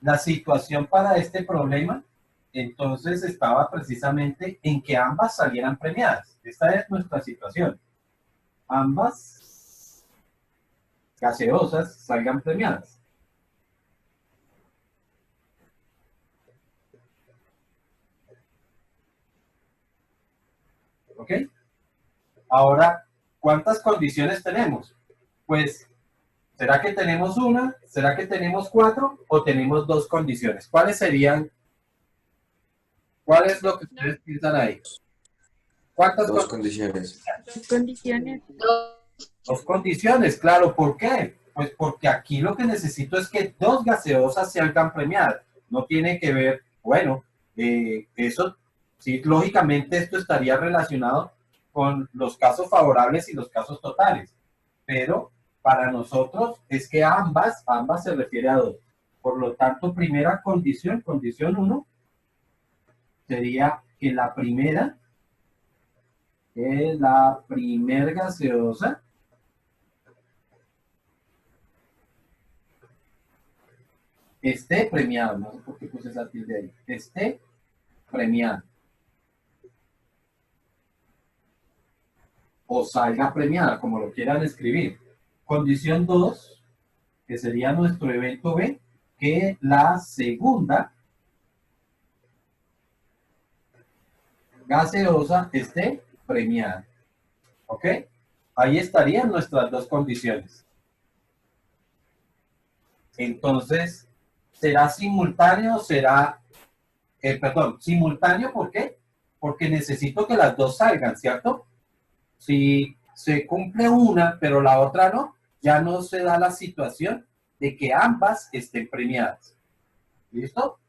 La situación para este problema, entonces, estaba precisamente en que ambas salieran premiadas. Esta es nuestra situación. Ambas gaseosas salgan premiadas. ¿Ok? Ahora, ¿cuántas condiciones tenemos? Pues, ¿será que tenemos una? ¿Será que tenemos 4? ¿O tenemos 2 condiciones? ¿Cuáles serían? ¿Cuál es lo que ustedes piensan ahí? ¿Cuántas Dos condiciones? condiciones. Condiciones. 2 condiciones, claro. ¿Por qué? Pues porque aquí lo que necesito es que 2 gaseosas salgan premiadas. No tiene que ver, bueno, eso, sí, lógicamente esto estaría relacionado con los casos favorables y los casos totales. Pero para nosotros es que ambas se refiere a 2. Por lo tanto, primera condición, condición 1, sería que la primera gaseosa esté premiada. No sé por qué puse esa tilde ahí. Esté premiada. O salga premiada, como lo quieran escribir. Condición 2, que sería nuestro evento B, que la segunda gaseosa esté premiada. ¿Ok? Ahí estarían nuestras 2 condiciones. Entonces, ¿será simultáneo o será, simultáneo? ¿Por qué? Porque necesito que las 2 salgan, ¿cierto? Si se cumple una, pero la otra no, ya no se da la situación de que ambas estén premiadas. ¿Listo?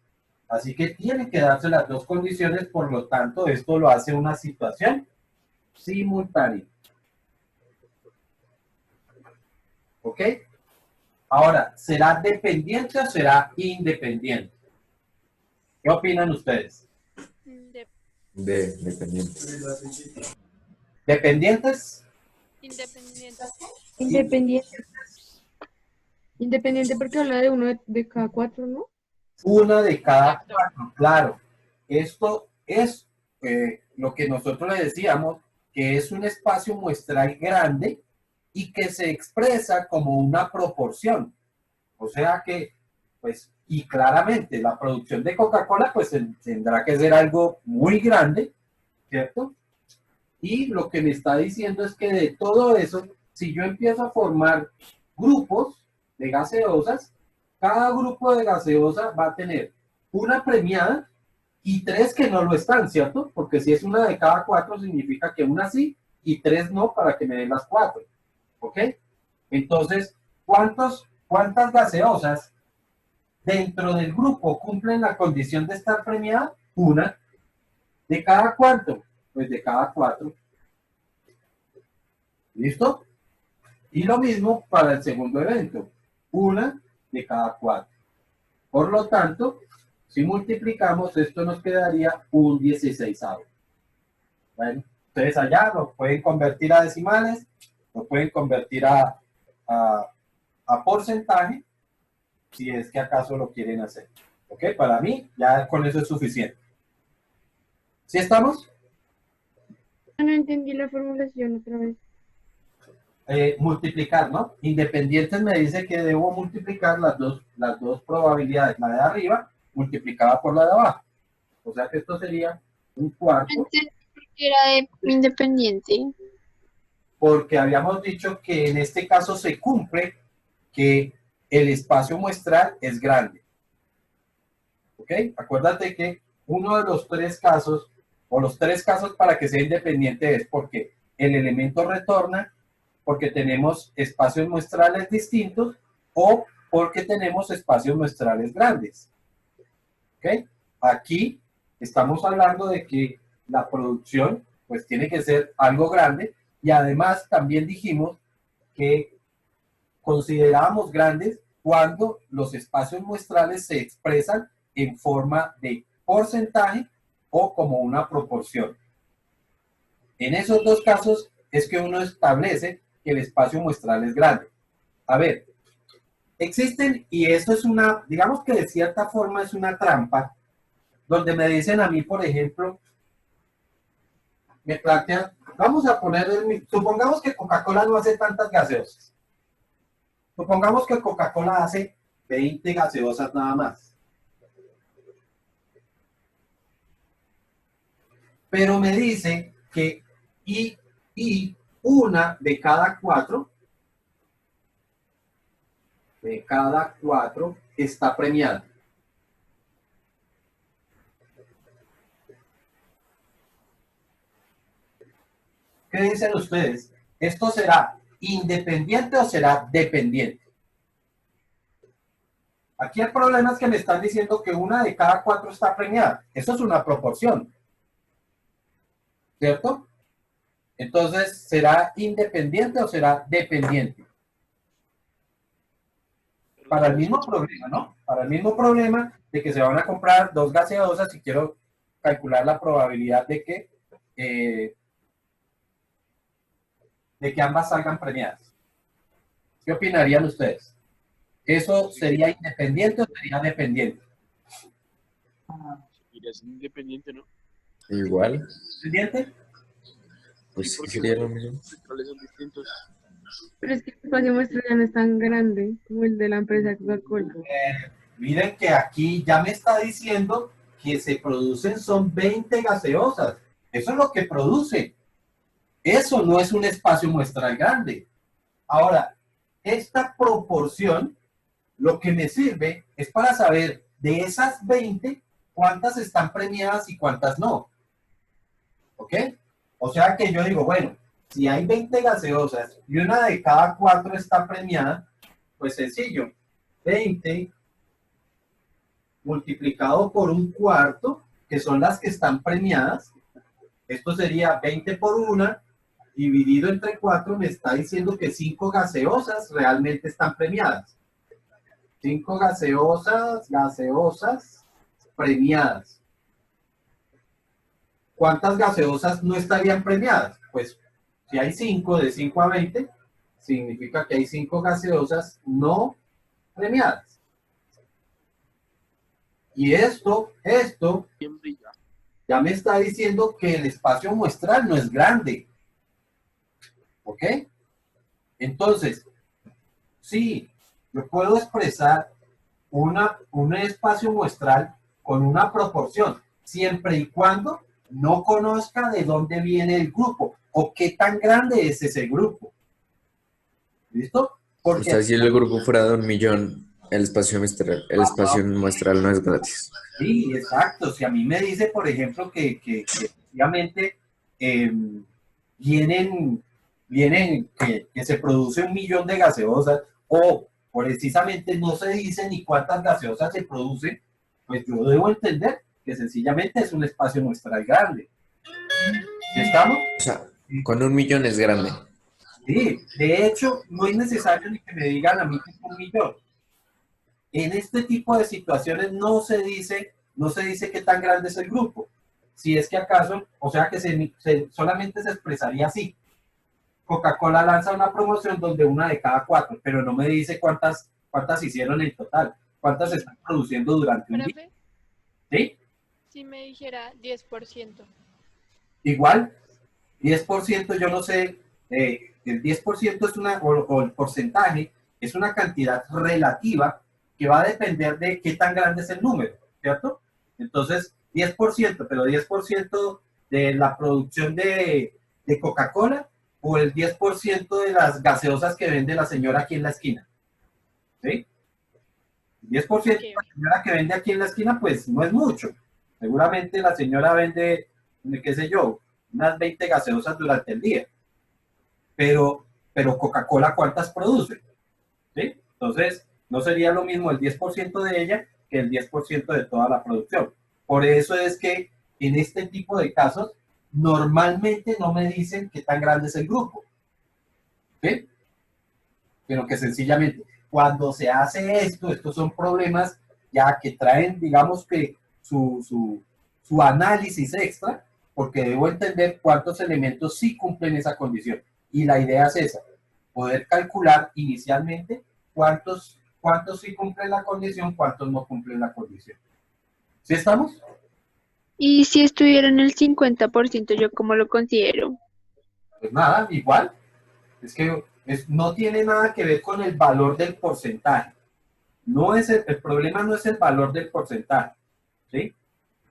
Así que tienen que darse las 2 condiciones, por lo tanto, esto lo hace una situación simultánea. ¿Ok? Ahora, ¿será dependiente o será independiente? ¿Qué opinan ustedes? Dependiente. ¿Dependientes? Independiente. Independiente. Independiente porque habla de uno de cada 4, ¿no? Una de cada Exacto. 4, claro. Esto es lo que nosotros le decíamos, que es un espacio muestral grande y que se expresa como una proporción. O sea que, pues, y claramente la producción de Coca-Cola, pues tendrá que ser algo muy grande, ¿cierto? Y lo que me está diciendo es que de todo eso, si yo empiezo a formar grupos de gaseosas, cada grupo de gaseosa va a tener una premiada y 3 que no lo están, ¿cierto? Porque si es una de cada 4, significa que una sí y 3 no, para que me den las 4. ¿Ok? Entonces, ¿cuántas gaseosas dentro del grupo cumplen la condición de estar premiada? Una. ¿De cada cuánto? Pues de cada 4. ¿Listo? Y lo mismo para el segundo evento. Una de cada 4. Por lo tanto, si multiplicamos, esto nos quedaría un 16avo. Bueno, ustedes allá lo pueden convertir a decimales, lo pueden convertir a porcentaje, si es que acaso lo quieren hacer. ¿Ok? Para mí, ya con eso es suficiente. ¿Sí estamos? No entendí la formulación otra vez. Multiplicar, ¿no? Independientes me dice que debo multiplicar las dos probabilidades, la de arriba multiplicada por la de abajo. O sea que esto sería un cuarto, Era de independiente. porque habíamos dicho que en este caso se cumple que el espacio muestral es grande. ¿Ok? Acuérdate que uno de los 3 casos, o los 3 casos para que sea independiente es porque el elemento retorna, porque tenemos espacios muestrales distintos o porque tenemos espacios muestrales grandes. ¿Ok? Aquí estamos hablando de que la producción pues tiene que ser algo grande y además también dijimos que considerábamos grandes cuando los espacios muestrales se expresan en forma de porcentaje o como una proporción. En esos 2 casos es que uno establece que el espacio muestral es grande. A ver, existen, y eso es una, digamos que de cierta forma es una trampa, donde me dicen a mí, por ejemplo, me plantean, vamos a poner, supongamos que Coca-Cola no hace tantas gaseosas. Supongamos que Coca-Cola hace 20 gaseosas nada más. Pero me dice que y una de cada cuatro está premiada. ¿Qué dicen ustedes? ¿Esto será independiente o será dependiente? Aquí el problema es que me están diciendo que una de cada cuatro está premiada. Eso es una proporción, ¿cierto? Entonces, ¿será independiente o será dependiente? Para el mismo problema, ¿no? Para el mismo problema de que se van a comprar dos gaseosas y quiero calcular la probabilidad de que ambas salgan premiadas. ¿Qué opinarían ustedes? ¿Eso sería independiente o sería dependiente? Sería independiente, ¿no? Igual, ¿Independiente? pues Porque sería lo los mismo. centrales son distintos. Pero es que el espacio muestral ya no es tan grande como el de la empresa Coca-Cola. Miren que aquí ya me está diciendo que se producen son 20 gaseosas. Eso es lo que produce. Eso no es un espacio muestral grande. Ahora, esta proporción lo que me sirve es para saber de esas 20 cuántas están premiadas y cuántas no. ¿Ok? O sea que yo digo, bueno, si hay 20 gaseosas y una de cada cuatro está premiada, pues sencillo, 20 multiplicado por un cuarto, que son las que están premiadas, esto sería 20 por una, dividido entre 4, me está diciendo que 5 gaseosas realmente están premiadas. 5 gaseosas premiadas. ¿Cuántas gaseosas no estarían premiadas? Pues si hay 5, de 5 a 20, significa que hay 5 gaseosas no premiadas. Y esto ¿Quién brilla? ya me está diciendo que el espacio muestral no es grande. ¿Ok? Entonces, sí, yo puedo expresar un espacio muestral con una proporción, siempre y cuando no conozca de dónde viene el grupo o qué tan grande es ese grupo. ¿Listo? O sea, si el grupo fuera de 1.000.000, el espacio muestral no es gratis. Sí, exacto. Si a mí me dice, por ejemplo, que efectivamente eh, vienen que se produce 1.000.000 de gaseosas o precisamente no se dice ni cuántas gaseosas se producen, pues yo debo entender que sencillamente es un espacio muestral grande. ¿Estamos? O sea, con 1.000.000 es grande. Sí, de hecho, no es necesario ni que me digan a mí que es 1.000.000. En este tipo de situaciones no se dice qué tan grande es el grupo. Si es que acaso, o sea que solamente se expresaría así. Coca-Cola lanza una promoción donde una de cada cuatro, pero no me dice cuántas hicieron en total, cuántas se están produciendo durante un día. Profe, ¿Sí? si me dijera 10%. Igual, 10% yo no sé, el 10% es o el porcentaje, es una cantidad relativa que va a depender de qué tan grande es el número, ¿cierto? Entonces, 10%, pero 10% de la producción de Coca-Cola o el 10% de las gaseosas que vende la señora aquí en la esquina, ¿sí? 10% de Ok, la señora que vende aquí en la esquina, pues no es mucho. Seguramente la señora vende, qué sé yo, unas 20 gaseosas durante el día. Pero Coca-Cola, ¿cuántas produce? ¿Sí? Entonces, no sería lo mismo el 10% de ella que el 10% de toda la producción. Por eso es que en este tipo de casos, normalmente no me dicen qué tan grande es el grupo. ¿Sí? Pero que sencillamente, cuando se hace esto, estos son problemas ya que traen, digamos que su análisis extra, porque debo entender cuántos elementos sí cumplen esa condición. Y la idea es esa, poder calcular inicialmente cuántos sí cumplen la condición, cuántos no cumplen la condición. ¿Sí estamos? Y si estuviera en el 50%, ¿yo cómo lo considero? Pues nada, igual. Es que no tiene nada que ver con el valor del porcentaje. No es el problema no es el valor del porcentaje, ¿sí?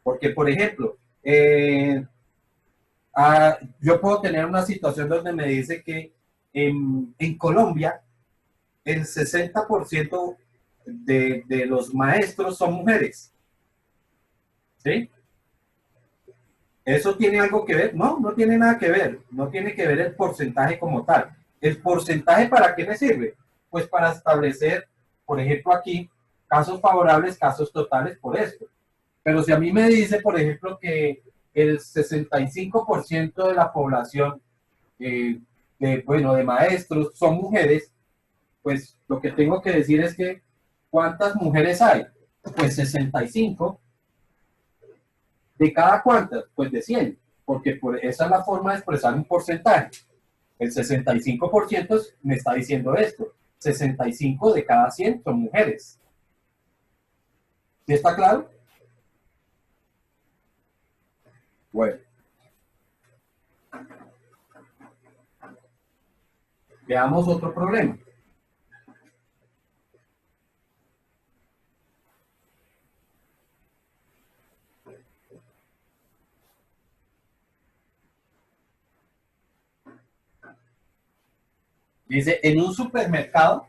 Porque, por ejemplo, yo puedo tener una situación donde me dice que en Colombia el 60% de los maestros son mujeres, ¿sí? ¿Eso tiene algo que ver? No, no tiene nada que ver. No tiene que ver el porcentaje como tal. ¿El porcentaje para qué me sirve? Pues para establecer, por ejemplo, aquí, casos favorables, casos totales por esto. Pero si a mí me dice, por ejemplo, que el 65% de la población, de maestros son mujeres, pues lo que tengo que decir es que, ¿cuántas mujeres hay? Pues 65. ¿De cada cuántas? Pues de 100, porque esa es la forma de expresar un porcentaje. El 65% me está diciendo esto. 65 de cada 100 son mujeres. ¿Sí está claro? Bueno. Veamos otro problema. Dice, en un supermercado,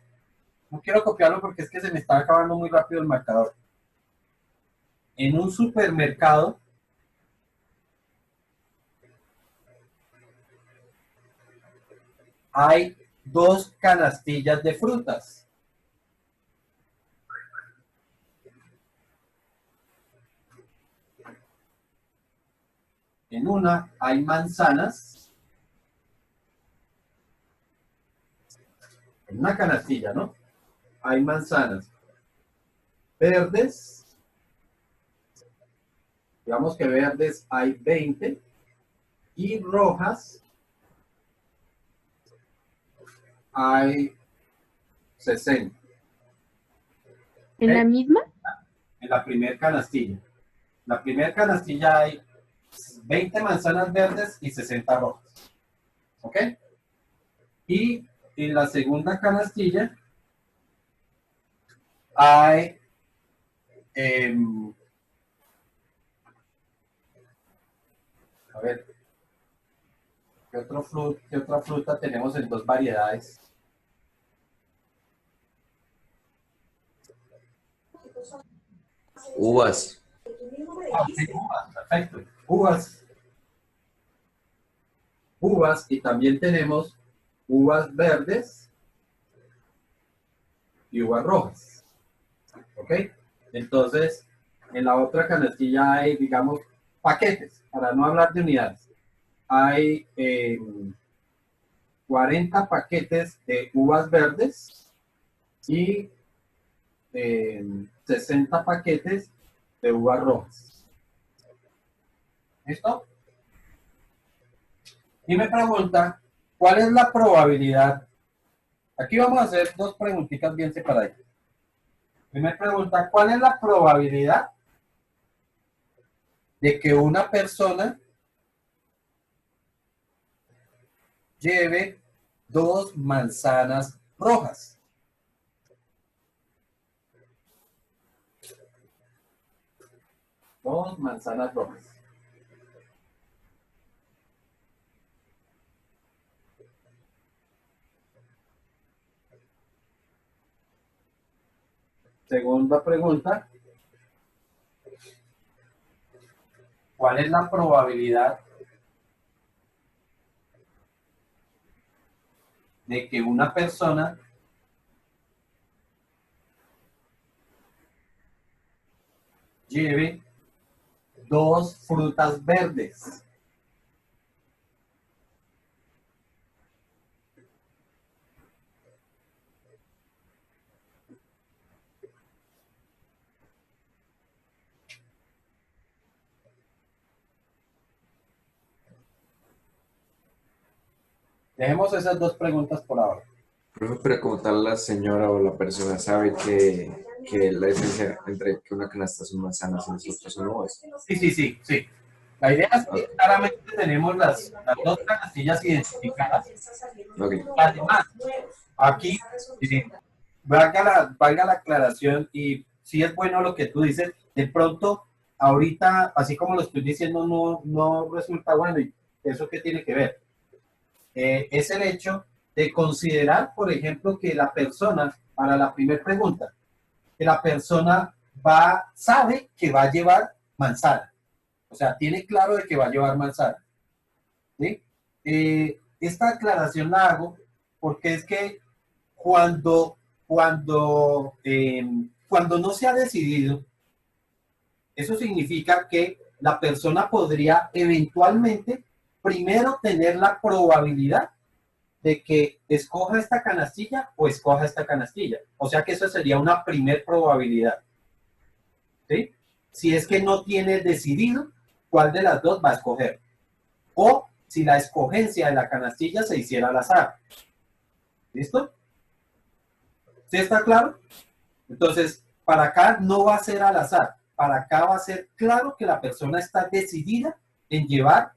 no quiero copiarlo porque es que se me está acabando muy rápido el marcador. En un supermercado hay 2 canastillas de frutas. En una hay manzanas. En una canastilla, ¿no? Hay manzanas verdes. Digamos que verdes hay 20. Y rojas hay 60. ¿En la misma? En la primera canastilla. En la primera canastilla hay 20 manzanas verdes y 60 rojas. ¿Ok? Y en la segunda canastilla hay a ver, ¿qué otra fruta tenemos en 2 variedades? Uvas. Sí, uvas, perfecto. Uvas. Uvas y también tenemos uvas verdes y uvas rojas. ¿Ok? Entonces, en la otra canastilla hay, digamos, paquetes, para no hablar de unidades. Hay 40 paquetes de uvas verdes y 60 paquetes de uvas rojas. ¿Listo? Y me pregunta, ¿cuál es la probabilidad? Aquí vamos a hacer 2 preguntitas bien separadas. Y me pregunta, ¿cuál es la probabilidad de que una persona lleve 2 manzanas rojas? Dos manzanas rojas. Segunda pregunta. ¿Cuál es la probabilidad de que una persona lleve 2 frutas verdes? Dejemos esas 2 preguntas por ahora. Profe, pero como tal la señora o la persona sabe que la diferencia entre que una canasta son manzanas y las otras son uvas. Sí. La idea es que claramente tenemos las dos canastillas identificadas. Ok. Además, aquí, valga la aclaración, y si es bueno lo que tú dices, de pronto, ahorita, así como lo estoy diciendo, no resulta bueno. ¿Y eso qué tiene que ver? Es el hecho de considerar, por ejemplo, que la persona, para la primera pregunta, que la persona sabe que va a llevar manzana. O sea, tiene claro de que va a llevar manzana. ¿Sí? Esta aclaración la hago porque es que cuando no se ha decidido, eso significa que la persona podría eventualmente primero tener la probabilidad de que escoja esta canastilla o escoja esta canastilla. O sea que eso sería una primer probabilidad. ¿Sí? Si es que no tiene decidido cuál de las dos va a escoger. O si la escogencia de la canastilla se hiciera al azar. ¿Listo? ¿Sí está claro? Entonces, para acá no va a ser al azar. Para acá va a ser claro que la persona está decidida en llevar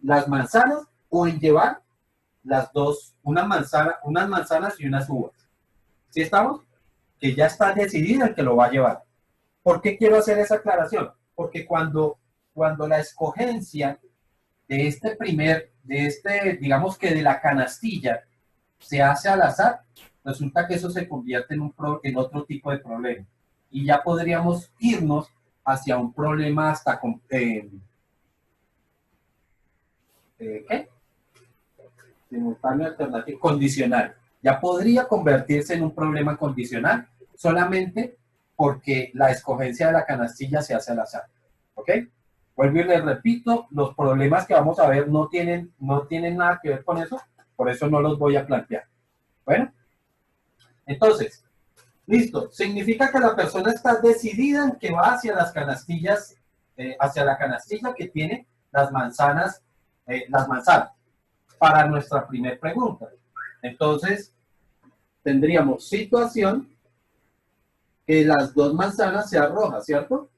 las manzanas o en llevar las dos, unas manzanas y unas uvas. ¿Sí estamos? Que ya está decidido el que lo va a llevar. ¿Por qué quiero hacer esa aclaración? Porque cuando la escogencia digamos que de la canastilla se hace al azar, resulta que eso se convierte en otro tipo de problema. Y ya podríamos irnos hacia un problema hasta ¿qué? Simultáneo, alternativo, condicional. Ya podría convertirse en un problema condicional solamente porque la escogencia de la canastilla se hace al azar. ¿Ok? Vuelvo y les repito, los problemas que vamos a ver no tienen nada que ver con eso, por eso no los voy a plantear. Bueno, entonces, listo. Significa que la persona está decidida en que va hacia las canastillas, hacia la canastilla que tiene las manzanas, para nuestra primera pregunta. Entonces, tendríamos situación que las dos manzanas sean rojas, ¿cierto?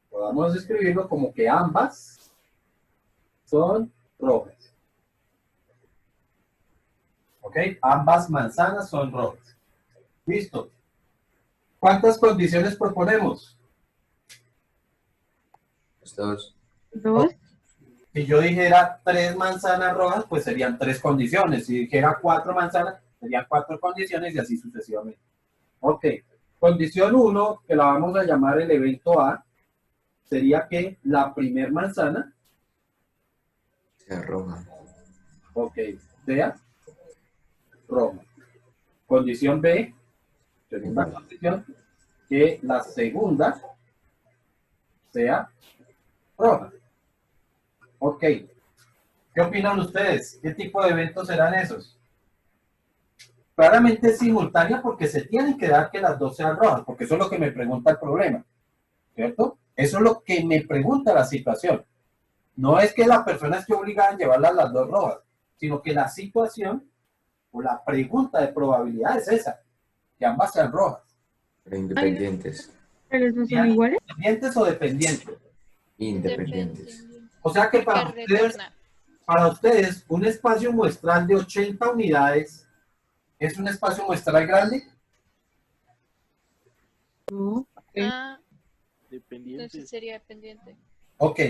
Podamos escribirlo como que ambas son rojas. ¿Ok? Ambas manzanas son rojas. Listo. ¿Cuántas condiciones proponemos? Dos. Dos. Si yo dijera 3 manzanas rojas, pues serían 3 condiciones. Si dijera 4 manzanas, serían 4 condiciones y así sucesivamente. Ok. Condición 1, que la vamos a llamar el evento A, sería que la primer manzana Sea roja. ok, sea roja. Condición B, segunda condición, que la segunda sea roja. Ok. ¿Qué opinan ustedes? ¿Qué tipo de eventos serán esos? Claramente es simultánea porque se tienen que dar que las dos sean rojas, porque eso es lo que me pregunta el problema, ¿cierto? Eso es lo que me pregunta la situación. No es que la persona esté obligada a llevarlas las dos rojas, sino que la situación o la pregunta de probabilidad es esa, que ambas sean rojas. Pero independientes. ¿Pero no son iguales? ¿Independientes o dependientes? Independientes. O sea que Que retorna. para ustedes, un espacio muestral de 80 unidades es un espacio muestral grande. No. Ah, Dependiente. entonces sería dependiente. Ok,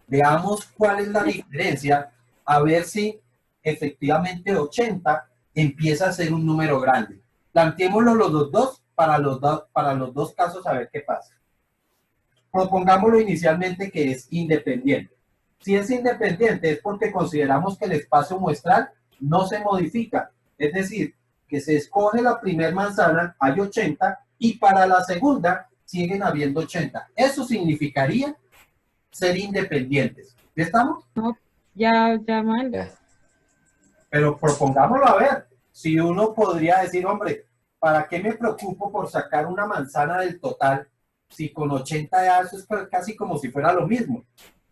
veamos cuál es la diferencia, a ver si efectivamente 80 empieza a ser un número grande. Planteémoslo los dos para los dos casos a ver qué pasa. Propongámoslo inicialmente que es independiente. Si es independiente es porque consideramos que el espacio muestral no se modifica. Es decir, que se escoge la primera manzana, hay 80, y para la segunda siguen habiendo 80. Eso significaría ser independientes. ¿Ya estamos? Ya mal. Ya. Pero propongámoslo a ver. Si uno podría decir, hombre, ¿para qué me preocupo por sacar una manzana del total si con 80 ya eso es casi como si fuera lo mismo?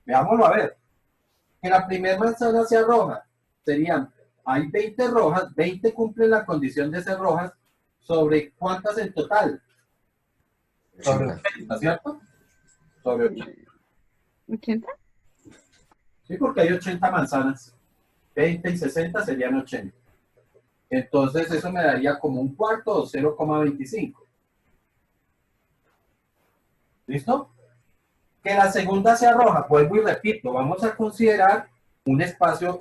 Veámoslo a ver. Que la primera manzana sea roja, serían hay 20 rojas, 20 cumplen la condición de ser rojas, ¿sobre cuántas en total? Sobre 80. 80, ¿cierto? Sobre 80. ¿80? Sí, porque hay 80 manzanas. 20 y 60 serían 80. Entonces eso me daría como un cuarto o 0,25. ¿Listo? Que la segunda sea roja, vuelvo y repito, vamos a considerar un espacio,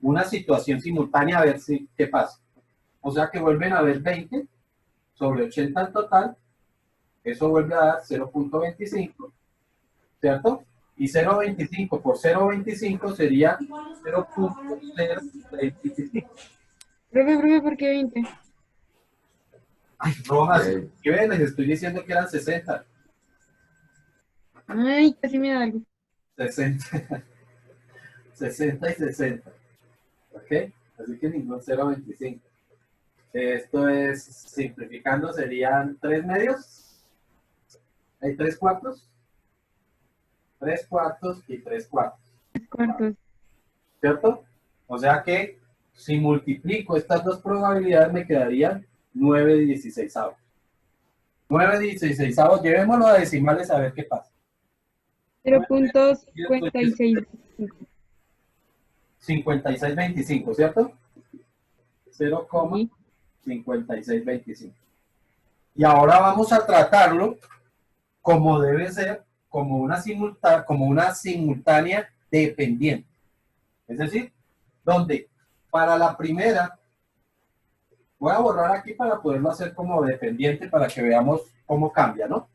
una situación simultánea a ver si qué pasa. O sea que vuelven a haber 20 sobre 80 en total, eso vuelve a dar 0,25, ¿cierto? Y 0,25 por 0,25 sería 0,025. Profe, ¿por qué 20? Ay, rojas, Ok. ¿qué ven? Les estoy diciendo que eran 60. Ay, casi me da algo. 60. 60 y 60. ¿Ok? Así que ningún 0,25. Esto es, simplificando, serían 3 medios. Hay 3 cuartos. 3 cuartos y 3 cuartos. 3 cuartos. ¿Cierto? O sea que si multiplico estas dos probabilidades me quedarían 9/16. 9/16. Llevémoslo a decimales a ver qué pasa. 0.56. 5625, ¿cierto? Sí. 0,5625. Y ahora vamos a tratarlo como debe ser, como una simultánea dependiente. Es decir, donde para la primera, voy a borrar aquí para poderlo hacer como dependiente para que veamos cómo cambia, ¿no?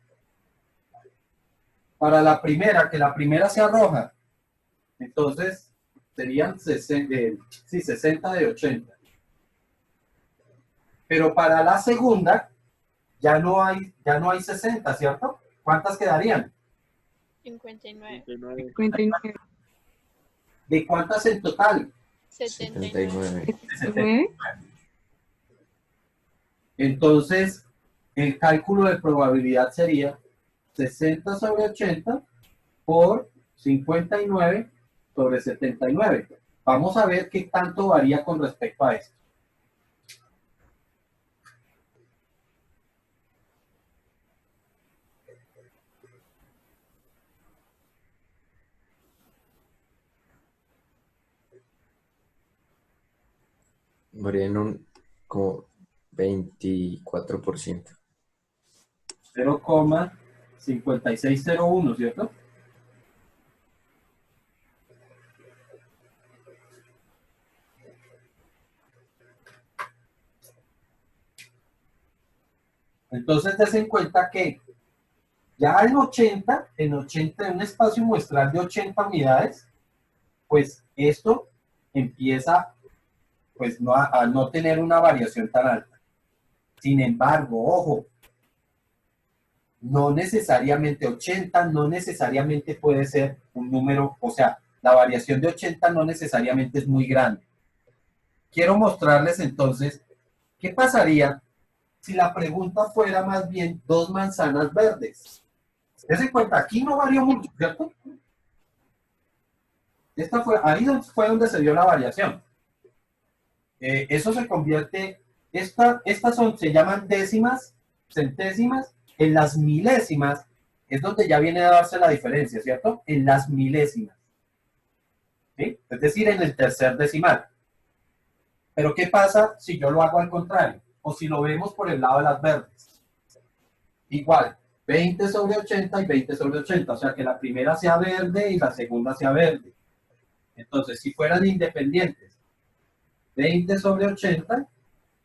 Para la primera, que la primera sea roja, entonces serían 60 de 80. Pero para la segunda, ya no hay 60, ¿cierto? ¿Cuántas quedarían? 59, 59. 59. ¿De cuántas en total? 79. 79. 9. Entonces, el cálculo de probabilidad sería 60 sobre 80 por 59 sobre 79. Vamos a ver qué tanto varía con respecto a esto. Varía en un como 24%. 0,5601, ¿cierto? Entonces, des en cuenta que ya en 80, en un espacio muestral de 80 unidades, pues esto empieza pues a no tener una variación tan alta. Sin embargo, ojo, no necesariamente 80, no necesariamente puede ser un número, o sea, la variación de 80 no necesariamente es muy grande. Quiero mostrarles entonces qué pasaría si la pregunta fuera más bien 2 manzanas verdes. Dense cuenta, aquí no varió mucho, ¿cierto? Ahí fue donde se dio la variación. Eso se convierte, se llaman décimas, centésimas, en las milésimas es donde ya viene a darse la diferencia, ¿cierto? En las milésimas. ¿Sí? Es decir, en el tercer decimal. Pero ¿qué pasa si yo lo hago al contrario? O si lo vemos por el lado de las verdes. Igual, 20 sobre 80 y 20 sobre 80. O sea, que la primera sea verde y la segunda sea verde. Entonces, si fueran independientes, 20 sobre 80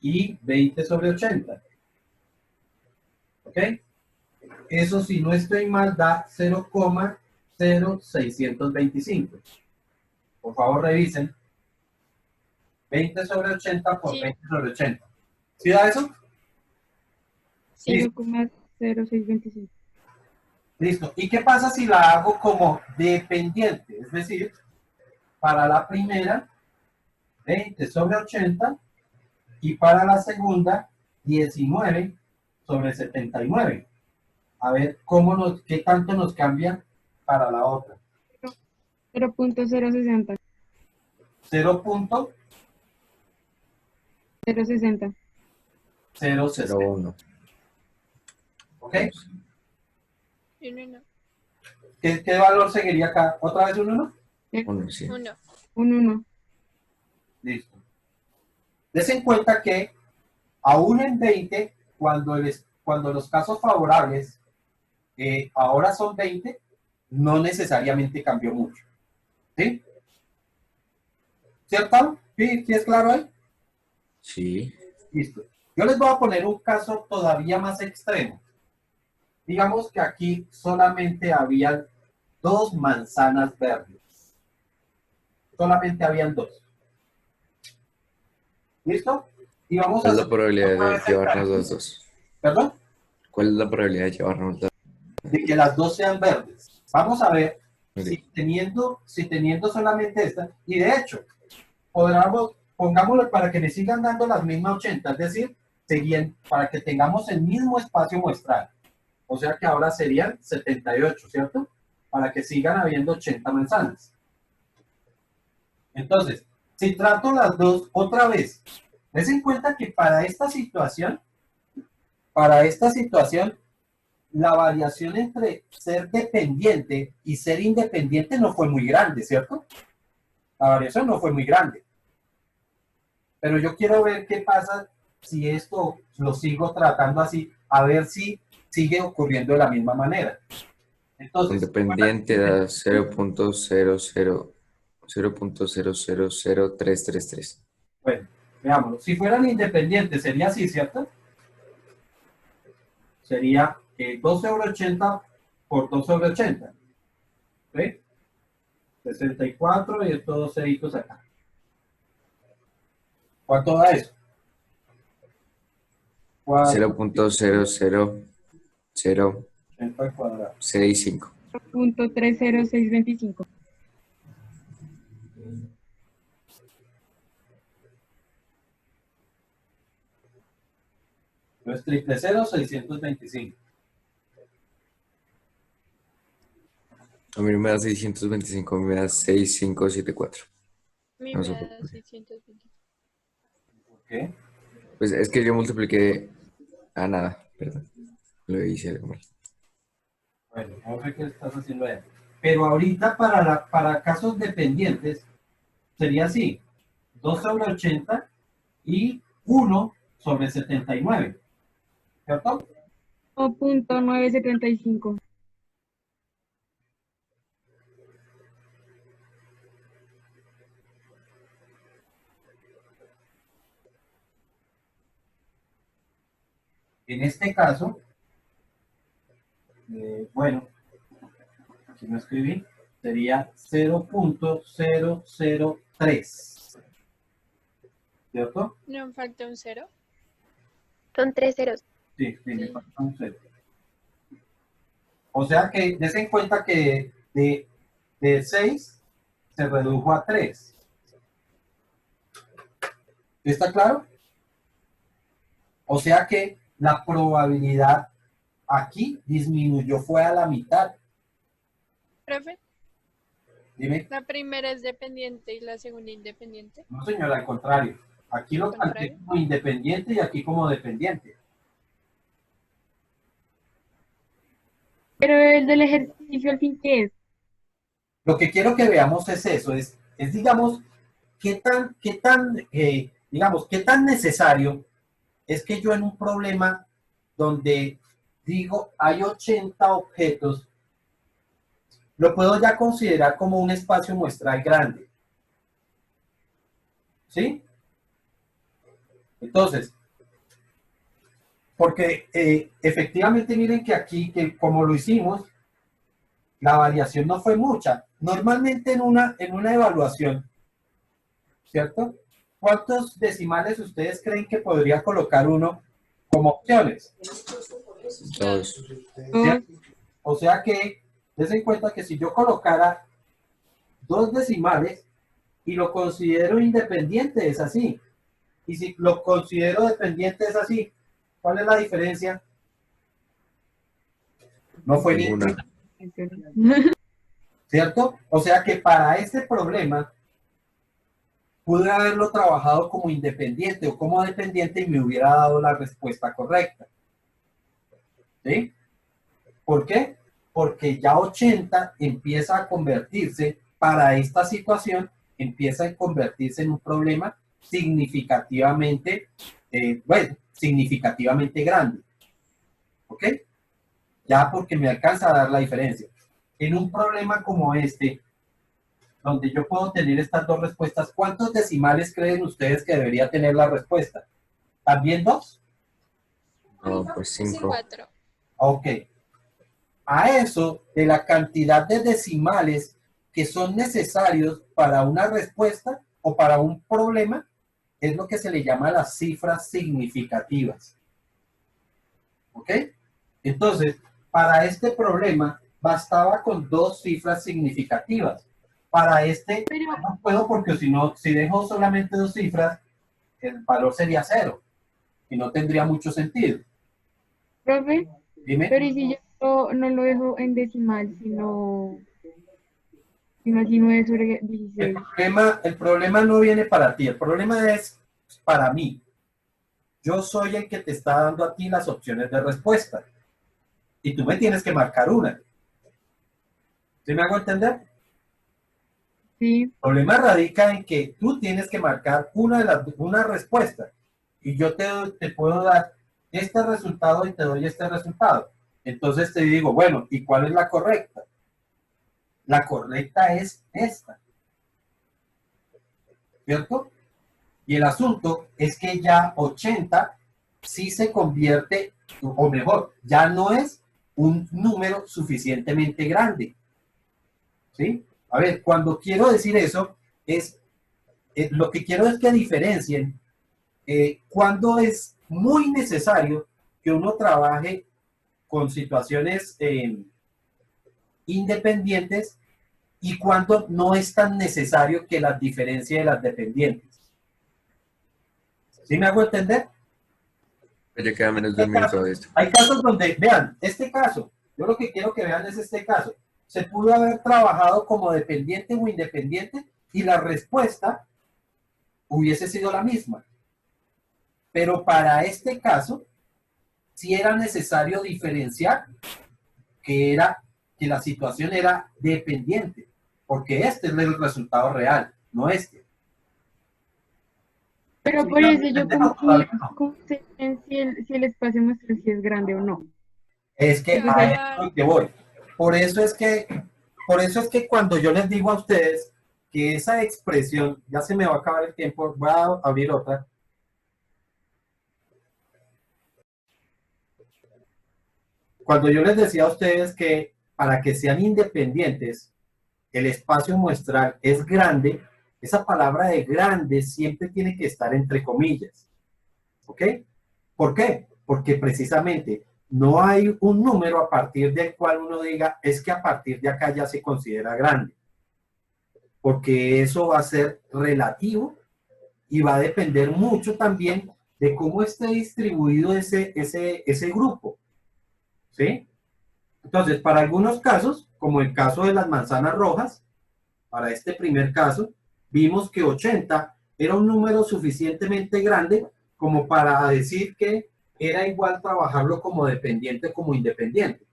y 20 sobre 80. ¿Ok? Eso, si no estoy mal, da 0,0625. Por favor, revisen. 20 sobre 80 por Sí. 20 sobre 80. ¿Sí da eso? Sí. 0,0625. Listo. ¿Y qué pasa si la hago como dependiente? Es decir, para la primera, 20 sobre 80 y para la segunda, 19 sobre 79. A ver qué tanto nos cambia para la otra. 0.060. 0.060. 0,60. 0,60. 0,1. ¿Ok? Y un 1. ¿Qué valor seguiría acá? ¿Otra vez un 1? 1, sí. 1. Un 1. Listo. Des en cuenta que aún en 20, cuando los casos favorables ahora son 20, no necesariamente cambió mucho. ¿Sí? ¿Cierto? ¿Sí? ¿Sí es claro ahí? Sí. Listo. Yo les voy a poner un caso todavía más extremo. Digamos que aquí solamente habían 2 manzanas verdes. Solamente habían 2. ¿Listo? Y vamos a ¿Cuál es la hacer probabilidad otra de vez el llevarnos cálculo. los dos? ¿Perdón? ¿Cuál es la probabilidad de llevarnos los De que las 2 sean verdes. Vamos a ver dos? si teniendo solamente esta, y de hecho, pongámoslo para que me sigan dando las mismas 80, es decir, para que tengamos el mismo espacio muestral. O sea que ahora serían 78, ¿cierto? Para que sigan habiendo 80 manzanas. Entonces, si trato las dos otra vez, des en cuenta que para esta situación, la variación entre ser dependiente y ser independiente no fue muy grande, ¿cierto? La variación no fue muy grande. Pero yo quiero ver qué pasa si esto lo sigo tratando así, a ver si sigue ocurriendo de la misma manera. Entonces, Independiente da 0.0000333. bueno, veámoslo. Si fueran independientes sería así, ¿cierto? Sería 2,80 € por 2,80 €. ¿Sí? 64 y estos dos ceritos acá. ¿Cuánto da eso? 80 al cuadrado. 0.00065. 30625. Entonces, triple cero, 625. A mí no me da 625, me da 6574. A mí No me sé da por qué. 620. ¿Ok? Pues es que yo multipliqué. Ah, nada, perdón. Lo hice algo mal. Bueno, vamos a ver qué estás haciendo ahí. Pero ahorita para casos dependientes sería así: 2/80 y 1/79. ¿Cierto? 0,975. En este caso, bueno, aquí no escribí, sería 0,003. ¿Cierto? ¿No me falta un 0? Son 3 ceros. Sí, me Sí. falta un 0. O sea que des en cuenta que de 6 se redujo a 3. ¿Está claro? O sea que la probabilidad aquí disminuyó, fue a la mitad. Profe, Dime, la primera es dependiente y la segunda independiente. no señora, al contrario. Aquí lo ¿Al contrario? planteé como independiente y aquí como dependiente. Pero el del ejercicio al fin, ¿qué es? Lo que quiero que veamos es eso, es digamos, digamos, qué tan necesario es que yo en un problema donde digo hay 80 objetos, lo puedo ya considerar como un espacio muestral grande. ¿Sí? Entonces, porque efectivamente miren que aquí, que como lo hicimos, la variación no fue mucha. Normalmente en una evaluación, ¿cierto? ¿Cuántos decimales ustedes creen que podría colocar uno como opciones? 2. Dos. O sea que, des en cuenta que si yo colocara 2 decimales y lo considero independiente, es así. Y si lo considero dependiente, es así. ¿Cuál es la diferencia? No fue Ninguna. ¿cierto? O sea que para este problema, pude haberlo trabajado como independiente o como dependiente y me hubiera dado la respuesta correcta. ¿Sí? ¿Por qué? Porque ya 80 empieza a convertirse, para esta situación, empieza a convertirse en un problema significativamente, significativamente grande. ¿Ok? Ya porque me alcanza a dar la diferencia. En un problema como este, donde yo puedo tener estas dos respuestas, ¿cuántos decimales creen ustedes que debería tener la respuesta? ¿También dos? No, pues 5. 4. Ok. A eso, de la cantidad de decimales que son necesarios para una respuesta o para un problema, es lo que se le llama las cifras significativas. ¿Ok? Entonces, para este problema, bastaba con 2 cifras significativas. Para este, no puedo porque si no, si dejo solamente 2 cifras, el valor sería 0 y no tendría mucho sentido. Profe, Dime. pero ¿y si yo no lo dejo en decimal, sino 19 sobre 16? El problema no viene para ti, el problema es para mí. Yo soy el que te está dando a ti las opciones de respuesta y tú me tienes que marcar una. ¿Sí me hago entender? Sí, El problema radica en que tú tienes que marcar una respuesta y yo te puedo dar este resultado y te doy este resultado. Entonces te digo, bueno, ¿y cuál es la correcta? La correcta es esta. ¿Cierto? Y el asunto es que ya 80 sí se convierte, o mejor, ya no es un número suficientemente grande. ¿Sí? A ver, cuando quiero decir eso, lo que quiero es que diferencien cuando es muy necesario que uno trabaje con situaciones independientes y cuando no es tan necesario que las diferencie de las dependientes. ¿Sí me hago entender? Ya queda menos de un minuto de esto. Hay casos donde, vean, este caso, yo lo que quiero que vean es este caso. Se pudo haber trabajado como dependiente o independiente y la respuesta hubiese sido la misma. Pero para este caso, sí era necesario diferenciar que la situación era dependiente, porque este es el resultado real, no este. pero por eso yo como sé si el espacio muestral si es grande o no. Es que a eso es lo que voy. Por eso es que cuando yo les digo a ustedes que esa expresión, ya se me va a acabar el tiempo, voy a abrir otra. Cuando yo les decía a ustedes que para que sean independientes, el espacio muestral es grande, esa palabra de grande siempre tiene que estar entre comillas. ¿Ok? ¿Por qué? Porque precisamente no hay un número a partir del cual uno diga, es que a partir de acá ya se considera grande. Porque eso va a ser relativo y va a depender mucho también de cómo esté distribuido ese grupo. ¿Sí? Entonces, para algunos casos, como el caso de las manzanas rojas, para este primer caso, vimos que 80 era un número suficientemente grande como para decir que era igual trabajarlo como dependiente como independiente.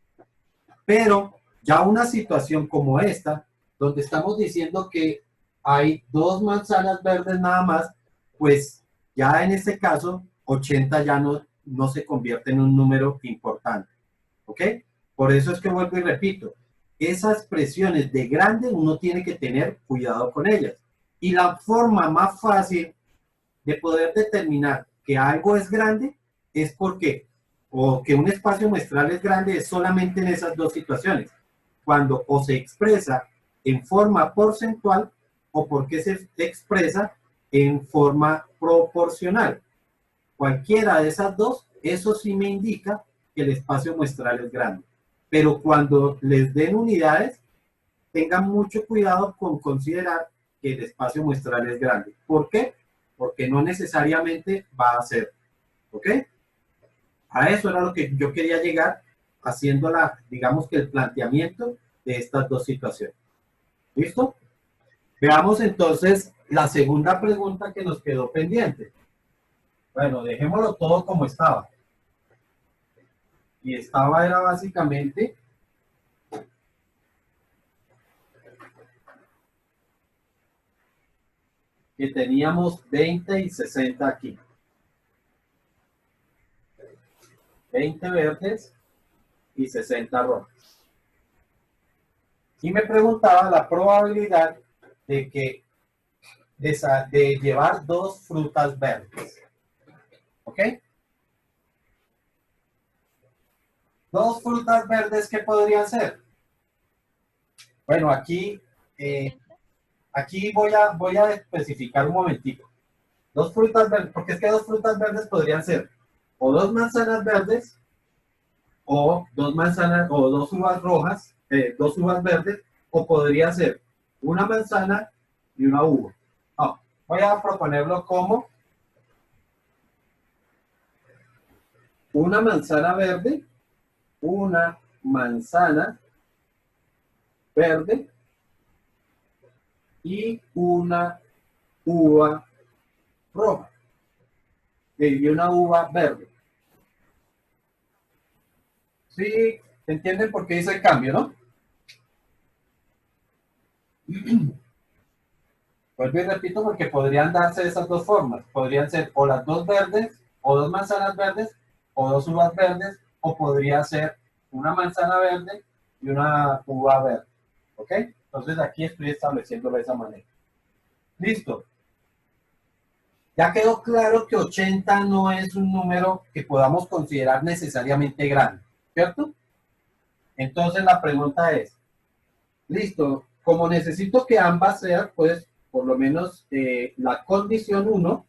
Pero ya una situación como esta, donde estamos diciendo que hay 2 manzanas verdes nada más, pues ya en este caso 80 ya no se convierte en un número importante. ¿Ok? Por eso es que vuelvo y repito, esas presiones de grande uno tiene que tener cuidado con ellas. Y la forma más fácil de poder determinar que algo es grande es porque, o que un espacio muestral es grande, es solamente en esas 2 situaciones. Cuando o se expresa en forma porcentual o porque se expresa en forma proporcional. Cualquiera de esas 2, eso sí me indica que el espacio muestral es grande. Pero cuando les den unidades, tengan mucho cuidado con considerar que el espacio muestral es grande. ¿Por qué? Porque no necesariamente va a ser. ¿Ok? A eso era lo que yo quería llegar haciendo digamos que el planteamiento de estas 2 situaciones. ¿Listo? Veamos entonces la segunda pregunta que nos quedó pendiente. Bueno, dejémoslo todo como estaba. Y estaba era básicamente que teníamos 20 y 60 aquí. 20 verdes y 60 rojos. Y me preguntaba la probabilidad de que de llevar dos frutas verdes. ¿Ok? Dos frutas verdes, ¿qué podrían ser? Bueno, aquí voy a especificar un momentito. Dos frutas verdes, porque es que dos frutas verdes podrían ser o dos manzanas verdes o dos manzanas o dos uvas rojas, dos uvas verdes, o podría ser una manzana y una uva. No, voy a proponerlo como una manzana verde, una manzana verde y una uva roja y una uva verde. ¿Sí? ¿Entienden por qué hice el cambio, no? Vuelvo y repito porque podrían darse de esas dos formas. Podrían ser o las dos verdes, o dos manzanas verdes, o dos uvas verdes, o podría ser una manzana verde y una uva verde. ¿Ok? Entonces aquí estoy estableciéndolo de esa manera. Listo. Ya quedó claro que 80 no es un número que podamos considerar necesariamente grande, ¿cierto? Entonces la pregunta es, listo, como necesito que ambas sean, pues por lo menos la condición 1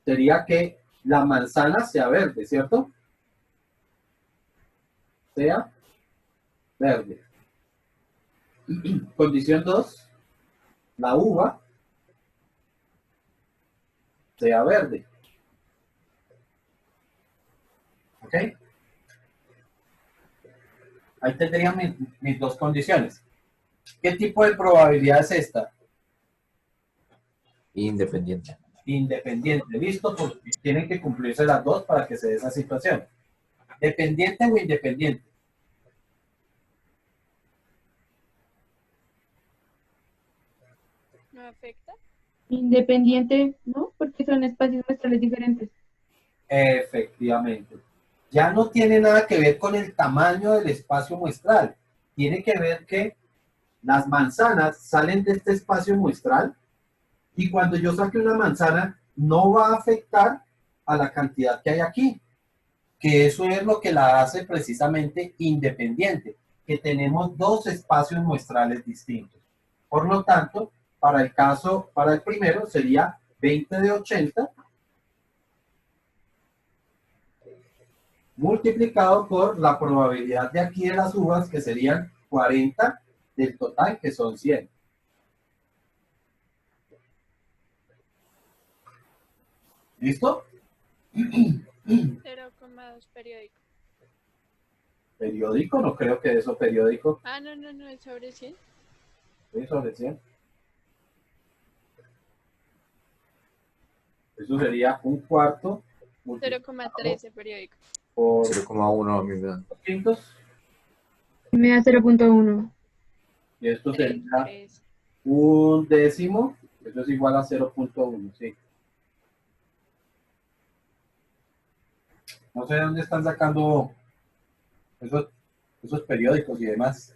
sería que la manzana sea verde, ¿cierto? Sea verde. Condición 2, la uva sea verde. ¿Ok? Ahí tendría mis dos condiciones. ¿Qué tipo de probabilidad es esta? Independiente. Independiente. ¿Listo? Porque tienen que cumplirse las dos para que se dé esa situación. ¿Dependiente o independiente? ¿No afecta? Independiente, ¿no? Porque son espacios muestrales diferentes. Efectivamente. Ya no tiene nada que ver con el tamaño del espacio muestral. Tiene que ver que las manzanas salen de este espacio muestral y cuando yo saque una manzana no va a afectar a la cantidad que hay aquí, que eso es lo que la hace precisamente independiente, que tenemos dos espacios muestrales distintos. Por lo tanto, para el primero sería 20 de 80 multiplicado por la probabilidad de aquí de las uvas, que serían 40 del total, que son 100. ¿Listo? 0,2 periódico. Periódico, no creo que eso periódico. Ah, no, es sobre 100. Sí, sobre 100. Eso sería un cuarto. 0,13 periódico. Por 0,1 a mí me da. 200. Me da 0.1. Y esto sería 3. un décimo. Eso es igual a 0.1, sí. No sé de dónde están sacando esos periódicos y demás.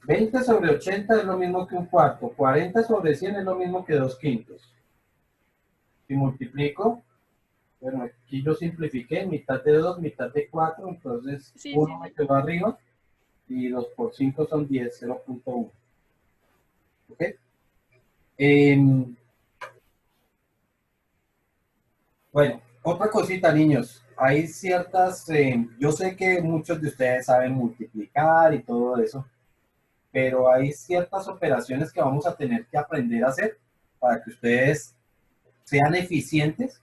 20 sobre 80 es lo mismo que un cuarto. 40 sobre 100 es lo mismo que 2/5. Si multiplico, bueno, aquí yo simplifiqué, mitad de 2, mitad de 4, entonces Sí, 1 me quedó arriba y 2 por 5 son 10, 0.1. ¿Ok? Bueno, otra cosita, niños. Hay ciertas, yo sé que muchos de ustedes saben multiplicar y todo eso, pero hay ciertas operaciones que vamos a tener que aprender a hacer para que ustedes sean eficientes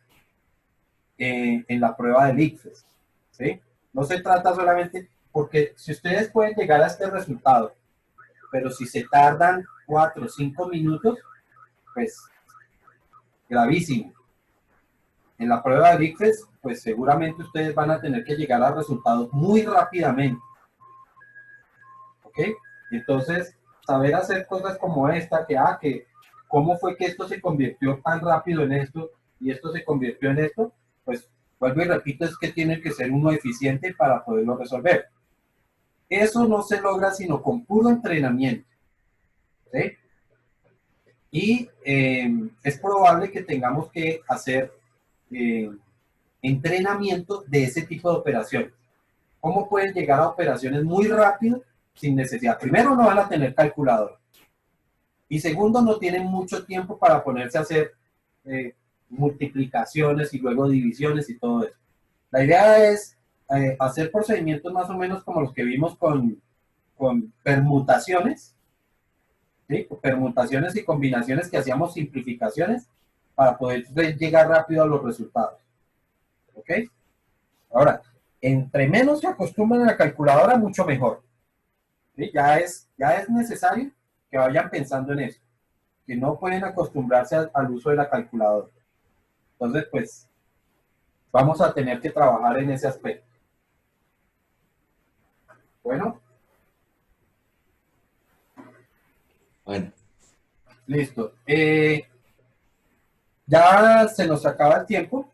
en la prueba del ICFES, ¿sí? No se trata solamente porque si ustedes pueden llegar a este resultado, pero si se tardan 4 o 5 minutos, pues gravísimo. En la prueba de ICFES, pues seguramente ustedes van a tener que llegar a resultados muy rápidamente. ¿Ok? Entonces, saber hacer cosas como esta, que cómo fue que esto se convirtió tan rápido en esto y esto se convirtió en esto, pues vuelvo y repito, es que tiene que ser uno eficiente para poderlo resolver. Eso no se logra sino con puro entrenamiento. ¿Sí? Y es probable que tengamos que hacer entrenamiento de ese tipo de operaciones. ¿Cómo pueden llegar a operaciones muy rápido sin necesidad? Primero, no van a tener calculadora. Y segundo, no tienen mucho tiempo para ponerse a hacer multiplicaciones y luego divisiones y todo eso. La idea es hacer procedimientos más o menos como los que vimos con permutaciones, ¿sí? Permutaciones y combinaciones que hacíamos simplificaciones para poder llegar rápido a los resultados. ¿Ok? Ahora, entre menos se acostumbren a la calculadora, mucho mejor. ¿Sí? Ya es necesario que vayan pensando en eso, que no pueden acostumbrarse al uso de la calculadora. Entonces, pues, vamos a tener que trabajar en ese aspecto. Bueno. Bueno. Listo. Ya se nos acaba el tiempo.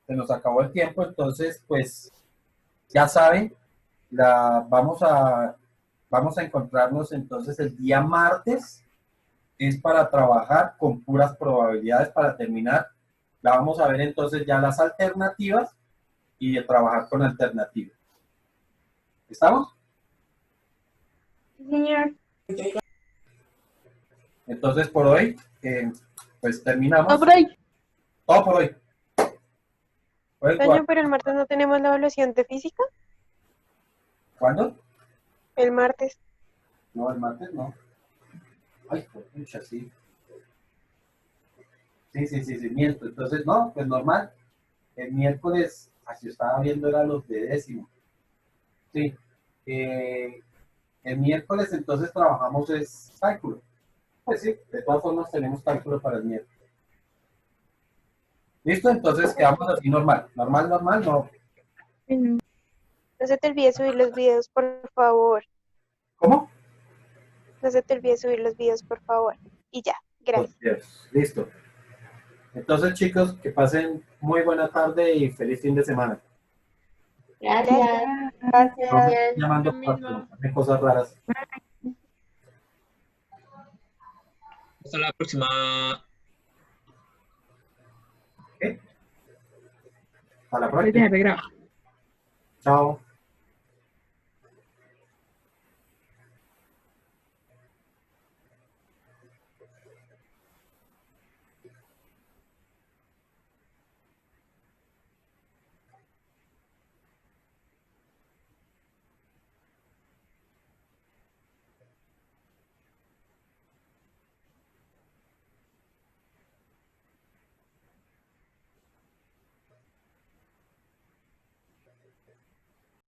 Se nos acabó el tiempo, entonces, pues, ya saben, vamos a encontrarnos entonces el día martes. Es para trabajar con puras probabilidades para terminar. La vamos a ver entonces ya las alternativas y de trabajar con alternativas. ¿Estamos? Señor. Entonces, por hoy, pues terminamos. No, por ahí. Todo por hoy. Toño, pero el martes no tenemos la evaluación de física. ¿Cuándo? El martes. No, el martes no. Ay, pucha, sí. Sí, miento. Entonces, no, pues normal. El miércoles, así estaba viendo, era los de décimo. Sí. El miércoles entonces trabajamos es cálculo. Pues sí, de todas formas tenemos cálculo para el miércoles. ¿Listo? Entonces quedamos así normal. Normal, no. No se te olvide subir los videos, por favor. ¿Cómo? No se te olvide subir los videos, por favor. Y ya, gracias. Listo. Entonces, chicos, que pasen muy buena tarde y feliz fin de semana. Gracias. No, llamando Lo para mismo. hacer cosas raras. Hasta la próxima. ¿Qué? Hasta la Pues próxima. dejar de grabar. Chao.